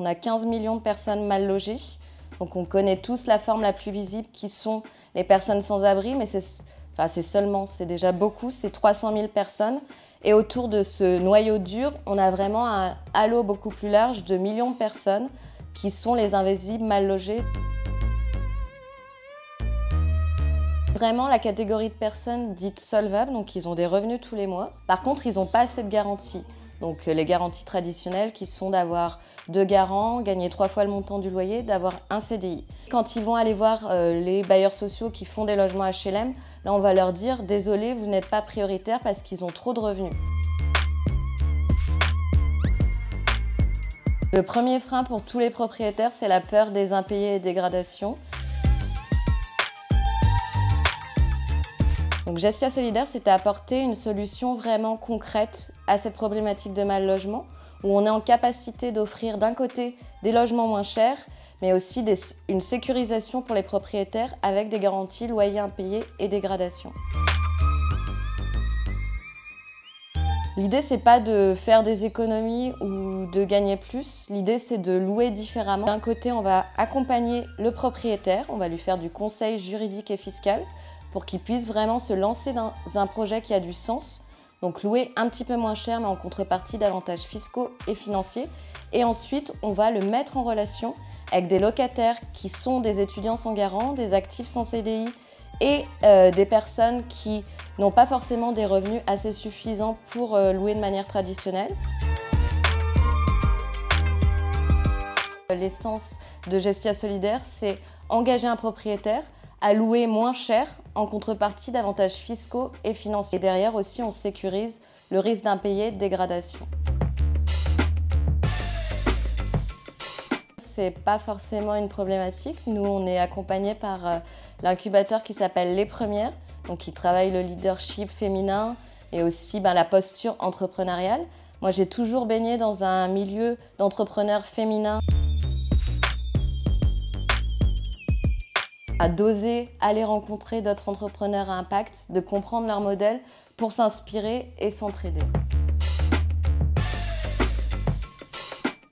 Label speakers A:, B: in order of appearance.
A: a 15 millions de personnes mal logées. Donc on connaît tous la forme la plus visible qui sont les personnes sans abri, mais c'est déjà beaucoup, c'est 300 000 personnes. Et autour de ce noyau dur, on a vraiment un halo beaucoup plus large de millions de personnes qui sont les invisibles mal logés. Vraiment la catégorie de personnes dites solvables, donc ils ont des revenus tous les mois. Par contre, ils n'ont pas assez de garanties. Donc les garanties traditionnelles qui sont d'avoir 2 garants, gagner 3 fois le montant du loyer, d'avoir un CDI. Quand ils vont aller voir les bailleurs sociaux qui font des logements HLM, là on va leur dire « Désolé, vous n'êtes pas prioritaire parce qu'ils ont trop de revenus ». Le premier frein pour tous les propriétaires, c'est la peur des impayés et dégradations. Donc Gestia Solidaire, c'était apporter une solution vraiment concrète à cette problématique de mal logement, où on est en capacité d'offrir d'un côté des logements moins chers, mais aussi une sécurisation pour les propriétaires avec des garanties loyers impayés et dégradation. L'idée, c'est pas de faire des économies ou de gagner plus. L'idée, c'est de louer différemment. D'un côté, on va accompagner le propriétaire, on va lui faire du conseil juridique et fiscal pour qu'il puisse vraiment se lancer dans un projet qui a du sens. Donc louer un petit peu moins cher, mais en contrepartie d'avantages fiscaux et financiers. Et ensuite, on va le mettre en relation avec des locataires qui sont des étudiants sans garant, des actifs sans CDI et des personnes qui n'ont pas forcément des revenus assez suffisants pour louer de manière traditionnelle. L'essence de Gestia Solidaire, c'est engager un propriétaire à louer moins cher en contrepartie d'avantages fiscaux et financiers. Et derrière aussi, on sécurise le risque d'impayé, de dégradation. C'est pas forcément une problématique. Nous, on est accompagnés par l'incubateur qui s'appelle Les Premières, donc qui travaille le leadership féminin et aussi la posture entrepreneuriale. Moi, j'ai toujours baigné dans un milieu d'entrepreneurs féminins. À d'oser aller rencontrer d'autres entrepreneurs à impact, de comprendre leur modèle pour s'inspirer et s'entraider.